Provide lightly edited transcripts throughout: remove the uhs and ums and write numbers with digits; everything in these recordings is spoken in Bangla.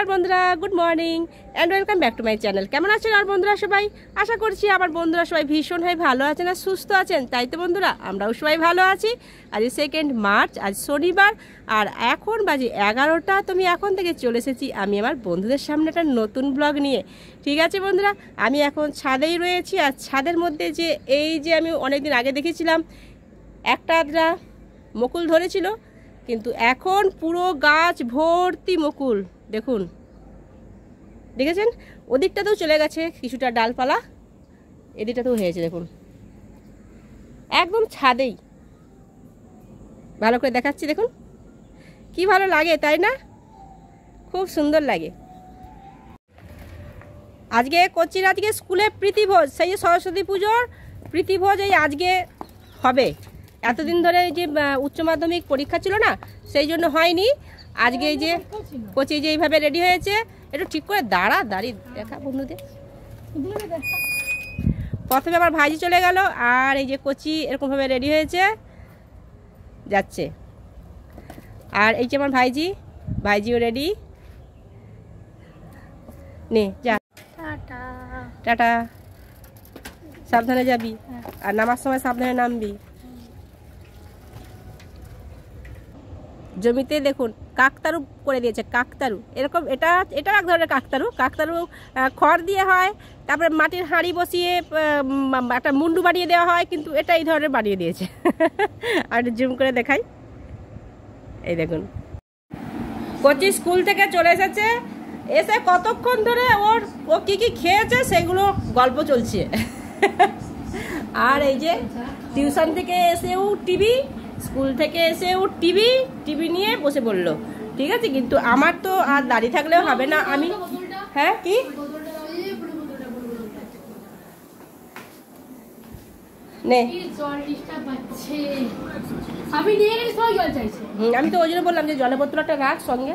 নমস্কার বন্ধুরা, good morning and welcome back to my channel. কেমন আছেন আর বন্ধুরা সবাই? আশা করছি আমার বন্ধুরা সবাই ভীষণভাবে ভালো আছেন আর সুস্থ আছেন। তাই তো বন্ধুরা, আমরাও সবাই ভালো আছি। আজ 2 মার্চ, আজ শনিবার, আর এখন বাজে 11টা। তো আমি এখন থেকে চলে এসেছি আমি আমার বন্ধুদের সামনে একটা নতুন ব্লগ নিয়ে। ঠিক আছে বন্ধুরা, আমি এখন ছাদেই রয়েছি। আর ছাদের মধ্যে যে এই যে আমি অনেকদিন আগে দেখেছিলাম একটা আধরা মুকুল ধরেছিল, কিন্তু এখন পুরো গাছ ভর্তি মুকুল। দেখুন, দেখেছেন? ওদিকটাতেও চলে গেছে কিছুটা ডালপালা, এদিকটাতেও হয়েছে। দেখুন, একদম ছাদেই। ভালো করে দেখাচ্ছি, দেখুন কি ভালো লাগে, তাই না? খুব সুন্দর লাগে। আজকে কোচির আজকে স্কুলে প্রীতিভোজ, সেই যে সরস্বতী পুজোর প্রীতিভোজ এই আজকে হবে। এতদিন ধরে যে উচ্চ মাধ্যমিক পরীক্ষা ছিল না, সেই জন্য হয়নি। আজকে এই যে কোচি যে এইভাবে রেডি হয়েছে, একটু ঠিক করে দাঁড়িয়ে দেখা বন্ধুদের। প্রথমে আমার ভাইজি চলে গেল, আর এই যে কোচি এরকমভাবে রেডি হয়েছে যাচ্ছে। আর এই যে আমার ভাইজিও রেডি। নে যা, টাটা। সাবধানে যাবি, আর নামার সময় সাবধানে নামবি। জমিতে দেখুন কাকতারু করে দিয়েছে, কাকতারু এরকম। এটা এক ধরনের কাকতারু খড় দিয়ে হয়, তারপরে মাটির হাঁড়ি বসিয়ে একটা মুন্ডু বানিয়ে দেওয়া হয়, কিন্তু এটা এই ধরনের বানিয়ে দিয়েছে। আর জুম করে দেখাই, এই দেখুন কোচি স্কুল থেকে চলে এসেছে। এসে কতক্ষণ ধরে ও কি খেয়েছে সেগুলো গল্প চলছে। আর এই যে টিউশন থেকে এসেও টিভি, স্কুল থেকে এসেও টিভি নিয়ে বসে পড়লো। ঠিক আছে, কিন্তু আমার তো আর দাঁড়িয়ে থাকলেও হবে না। আমি হ্যাঁ কি নে, আমি তো ওই জন্য বললাম যে জলের বোতলটা রাখ সঙ্গে।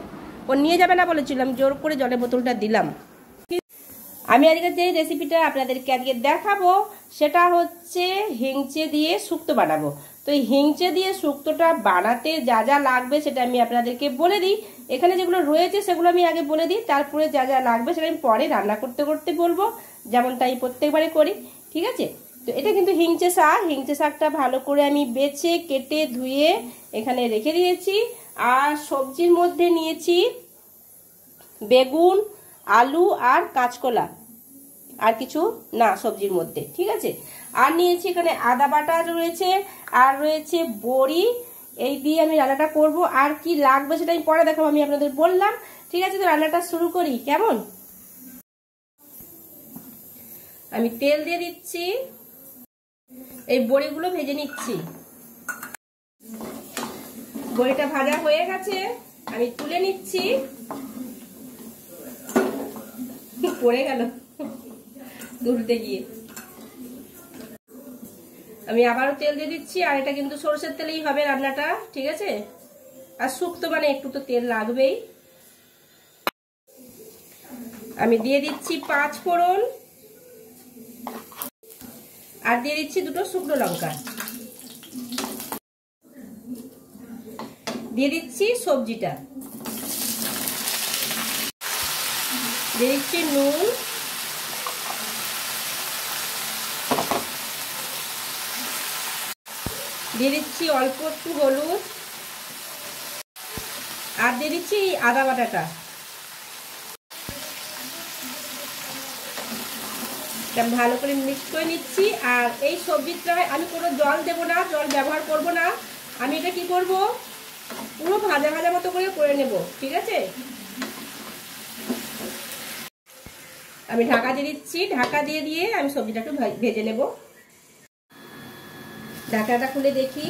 ও নিয়ে যাবে না বলেছিলাম, জোর করে জলের বোতলটা দিলাম। আমি আজকে যে রেসিপিটা আপনাদেরকে আজকে দেখাবো সেটা হচ্ছে হিংচে দিয়ে শুক্তো বানাবো। তো এই হিংচে দিয়ে শুক্তোটা বানাতে যা যা লাগবে সেটা আমি আপনাদেরকে বলে দিই। এখানে যেগুলো রয়েছে সেগুলো আমি আগে বলে দিই, তারপরে যা যা লাগবে সেটা আমি পরে রান্না করতে করতে বলবো, যেমন তাই প্রত্যেকবারে করি। ঠিক আছে, তো এটা কিন্তু হিংচে শাকটা ভালো করে আমি বেছে কেটে ধুয়ে এখানে রেখে দিয়েছি। আর সবজির মধ্যে নিয়েছি বেগুন, আলু আর কাঁচকলা, আর কিছু না সবজির মধ্যে। ঠিক আছে, আর নিয়েছি এখানে আদা বাটা রয়েছে, আর রয়েছে বড়ি। এই দিয়ে আমি রান্নাটা করব। আর কি লাগবে সেটা আমি পরে দেখাবো, আমি আপনাদের বললাম। ঠিক আছে, তো রান্নাটা শুরু করি কেমন। আমি তেল দিয়ে দিচ্ছি, এই বড়িগুলো ভেজে নিচ্ছি। বড়িটা ভাজা হয়ে গেছে, আমি তুলে নিচ্ছি। পড়ে গেল তুলতে গিয়ে। আমি আবারও তেল দিয়ে দিচ্ছি, আর এটা কিন্তু সরষের তেলেই হবে রান্নাটা। ঠিক আছে, আর শুক্তো মানে একটু তো তেল লাগবেই। আমি দিয়ে দিচ্ছি 5 ফোড়ন, আর দিয়ে দিচ্ছি 2টো শুকনো লঙ্কা। দিয়ে দিচ্ছি সবজিটা, দিয়ে দিচ্ছি নুন, দিয়ে দিচ্ছি অল্প একটু হলুদ, আর দিয়ে দিচ্ছি আদা বাটাটা। ভালো করে মিক্স করে নিচ্ছি। আর এই সবজিটায় আমি কোনো জল দেবো না, জল ব্যবহার করব না। আমি এটা কি করব, পুরো ভাজা ভাজা মতো করে নেব। ঠিক আছে, আমি ঢাকা দিয়ে দিচ্ছি। ঢাকা দিয়ে আমি সবজিটা একটু ভেজে নেব। ঢাকাটা খুলে দেখি।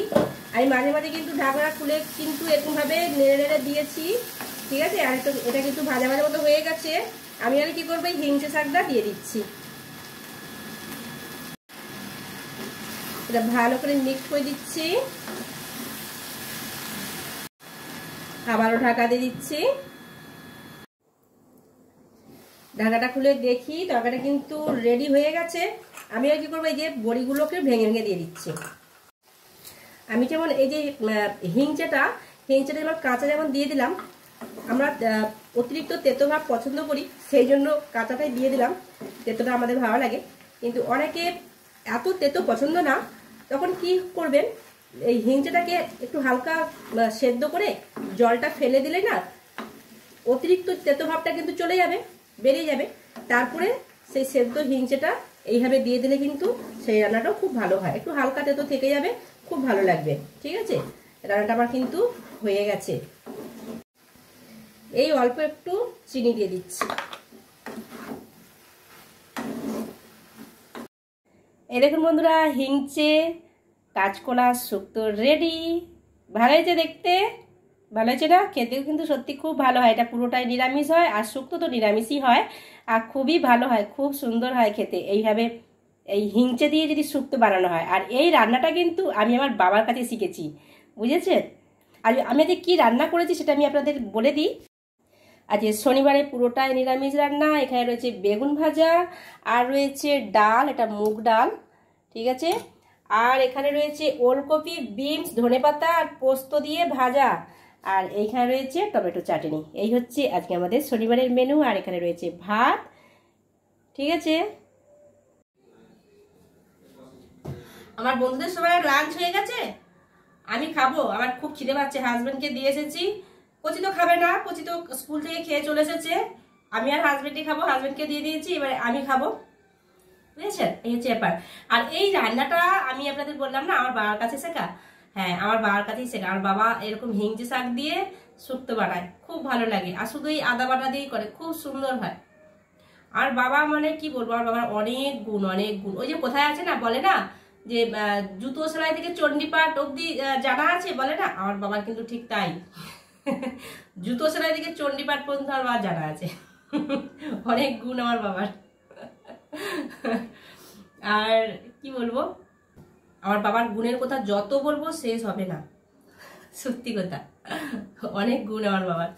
আমি মাঝে মাঝে কিন্তু ঢাকনা খুলে কিন্তু এরকমভাবে নেড়ে নেড়ে দিয়েছি। ঠিক আছে, আর এটা কিন্তু ভাজা ভাজা মতো হয়ে গেছে। আমি আর কি করবো, এই হিংচে শাকটা দিয়ে দিচ্ছি। এটা ভালো করে মিক্স করে দিচ্ছি, আবারও ঢাকা দিয়ে দিচ্ছি। ঢাকাটা খুলে দেখি, তরকারিটা কিন্তু রেডি হয়ে গেছে। আমি আর কি করবো, এই যে বড়িগুলোকে ভেঙে ভেঙে দিয়ে দিচ্ছি। আমি যেমন এই যে হিংচেটা যেমন কাঁচা যেমন দিয়ে দিলাম, আমরা অতিরিক্ত তেতো ভাব পছন্দ করি, সেই জন্য কাঁচাটাই দিয়ে দিলাম। তেতোটা আমাদের ভালো লাগে, কিন্তু অনেকে এত তেতো পছন্দ না। তখন কি করবেন, এই হিংচেটাকে একটু হালকা সেদ্ধ করে জলটা ফেলে দিলে না অতিরিক্ত তেতো ভাবটা কিন্তু চলে যাবে, বেরিয়ে যাবে। তারপরে সেই সেদ্ধ হিংচেটা এইভাবে দিয়ে দিলে কিন্তু সেই রান্নাটাও খুব ভালো হয়। একটু হালকা তেতো থেকে যাবে, খুব ভালো লাগবে। ঠিক আছে, রান্নাটা আমার কিন্তু হয়ে গেছে। এই অল্প একটু চিনি দিয়ে দিচ্ছি। এই দেখুন বন্ধুরা, হিংচে কাঁচকলা শুক্তো রেডি। ভালো হয়েছে দেখতে, ভালো হয়েছে না? খেতেও কিন্তু সত্যি খুব ভালো হয়। এটা পুরোটাই নিরামিষ হয়, আর শুক্তো তো নিরামিষই হয়, আর খুবই ভালো হয়, খুব সুন্দর হয় খেতে। এইভাবে এই হিংচে দিয়ে যদি শুক্তো বানানো হয়। আর এই রান্নাটা কিন্তু আমি আমার বাবার কাছে শিখেছি, বুঝেছেন? আর আমি আজকে কী রান্না করেছি সেটা আমি আপনাদের বলে দিই। আজকে শনিবারে পুরোটাই নিরামিষ রান্না। এখানে রয়েছে বেগুন ভাজা, আর রয়েছে ডাল, এটা মুগ ডাল, ঠিক আছে। আর এখানে রয়েছে ওলকপি, বিনস, ধনেপাতা আর পোস্ত দিয়ে ভাজা, আর এইখানে রয়েছে টমেটো চাটনি। এই হচ্ছে আজকে আমাদের শনিবারের মেনু। আর এখানে রয়েছে ভাত, ঠিক আছে। আমার বন্ধুদের সবাই লাঞ্চ হয়ে গেছে, আমি খাবো। আমার খুব খিদে পাচ্ছে, হাজবেন্ডকে দিয়ে এসেছি। কচি তো খাবে না, কচি তো স্কুল থেকে খেয়ে চলে এসেছে। আমি আর হাজবেন্ডই খাবো, হাজবেন্ডকে দিয়ে দিয়েছি, এবার আমি খাবো, বুঝেছেন? এই হচ্ছে ব্যাপার। আর এই রান্নাটা আমি আপনাদের বললাম না আমার বাবার কাছে শেখা। হ্যাঁ, আমার বাবার কাছেই শেখা। আমার বাবা এরকম হিংচে শাক দিয়ে শুক্তো বানায়, খুব ভালো লাগে। আর শুধু এই আদা বাটা দিয়েই করে, খুব সুন্দর হয়। আর বাবা মানে কি বলবো, আমার বাবার অনেক গুণ, অনেক গুণ। ওই যে কোথায় আছে না, বলে না যে জুতো সেলাই থেকে চণ্ডীপাঠ অব্দি জানা আছে, বলে না, আমার বাবার কিন্তু ঠিক তাই। জুতো সেলাই থেকে চণ্ডীপাঠ পর্যন্ত আমার বাবার জানা আছে। অনেক গুণ আমার বাবার। আর কি বলবো, আমার বাবার গুণের কথা যত বলবো শেষ হবে না, সত্যি কথা। অনেক গুণ আমার বাবার।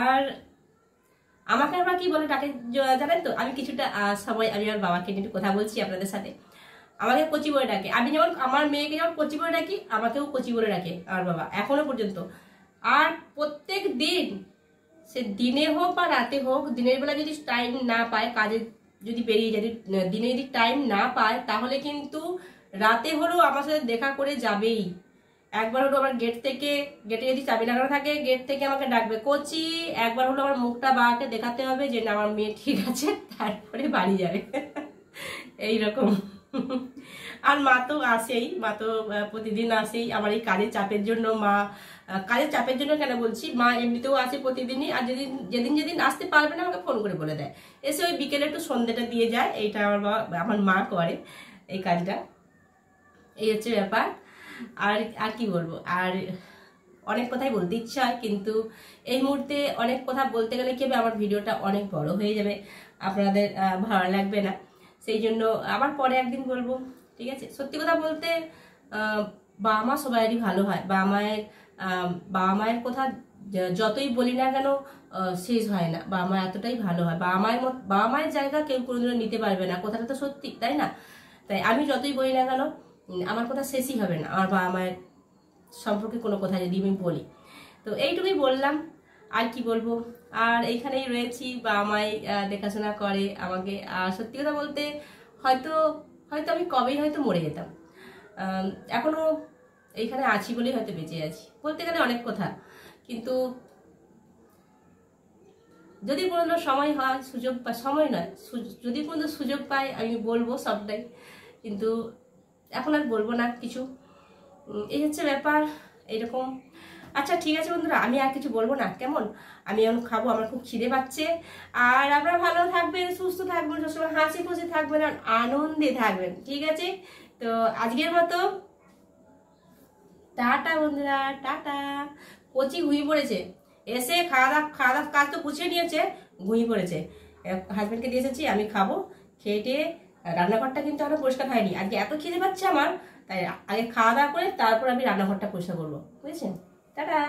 আর আমাকে আবার কি বলে ডাকে জানেন তো? আমি কিছুটা সময় আমি আমার বাবাকে নিয়ে কথা বলছি আপনাদের সাথে। আমাকে কচি বলে ডাকে। আমি যেমন আমার মেয়েকে যেমন কচি বলে ডাকি, আমাকেও কচি বলে ডাকে আমার বাবা, এখনো পর্যন্ত। আর প্রত্যেক দিন, সে দিনে হোক বা রাতে হোক, দিনের বেলা যদি টাইম না পায়, কাজে যদি বেরিয়ে যায়, দিনে যদি টাইম না পায়, তাহলে কিন্তু রাতে হলেও আমার সাথে দেখা করে যাবেই। একবার হলো আমার গেটে যদি চাবি লাগানো থাকে, গেট থেকে আমাকে ডাকবে কচি। একবার হলো আমার মুখটা বাবাকে দেখাতে হবে যে না, আমার মেয়ে ঠিক আছে, তারপরে বাড়ি যাবে। এইরকম। আর মা তো আসেই, মা তো প্রতিদিন আসেই। আমার এই কাজের চাপের জন্য মা, কাজের চাপের জন্য কেন বলছি, মা এমনিতেও আসে প্রতিদিনই। আর যেদিন আসতে পারবে না, আমাকে ফোন করে বলে দেয়, এসে ওই বিকেলে একটু সন্ধ্যেটা দিয়ে যায়। এইটা আমার মা করে এই কাজটা। এই হচ্ছে ব্যাপার। আর কি বলবো, আর অনেক কথাই বলতে ইচ্ছা হয়, কিন্তু এই মুহূর্তে অনেক কথা বলতে গেলে কি হবে, আমার ভিডিওটা অনেক বড় হয়ে যাবে, আপনাদের ভালো লাগবে না। সেই জন্য আবার পরে একদিন বলবো, ঠিক আছে। সত্যি কথা বলতে বাবা মা সবাইয়েরই ভালো হয়। বাবা মায়ের কথা যতই বলি না কেন শেষ হয় না। বাবা মা এতটাই ভালো হয়, বাবা মায়ের জায়গা কেউ কোনোদিনও নিতে পারবে না, কথাটা তো সত্যি, তাই না? তাই আমি যতই বলি না কেন, আমার কথা শেষই হবে না আমার বাবা মায়ের সম্পর্কে কোনো কথা যদি আমি বলি। তো এইটুকুই বললাম, আর কি বলবো। আর এইখানেই রয়েছি, বাবা মাই দেখাশোনা করে আমাকে। আর সত্যি কথা বলতে হয়তো আমি কবেই হয়তো মরে যেতাম। এখনো এইখানে আছি বলেই হয়তো বেঁচে আছি, বলতে গেলে অনেক কথা। কিন্তু যদি কোনো সময় হয়, সুযোগ বা সময় নয়, যদি কোনো সুযোগ পাই, আমি বলবো সবটাই। কিন্তু এখন আর বলবো না কিছু। এই হচ্ছে ব্যাপার, এইরকম। আচ্ছা ঠিক আছে বন্ধুরা, আমি আর কিছু বলবো না, কেমন? আমি এখন খাবো, আমার খুব খিদে পাচ্ছে। আর আপনারা ভালো থাকবেন, সুস্থ থাকবেন, সবসময় হাসি খুশি থাকবেন, আর আনন্দে থাকবেন, ঠিক আছে? তো আজকের মতো টাটা বন্ধুরা, টাটা। কচি ঘুমিয়ে পড়েছে, এসে খাওয়া দাওয়া কাজ তো গুছিয়ে নিয়েছে, ঘুমিয়ে পড়েছে। হাজবেন্ডকে দিয়ে এসেছি, আমি খাবো। খেয়ে রান্নাঘরটা কিন্তু আরো পরিষ্কার হয়নি, আজকে এত খিদে পাচ্ছে আমার, তাই আগে খাওয়া দাওয়া করে তারপর আমি রান্নাঘরটা পরিষ্কার করবো, বুঝেছেন? টাটা।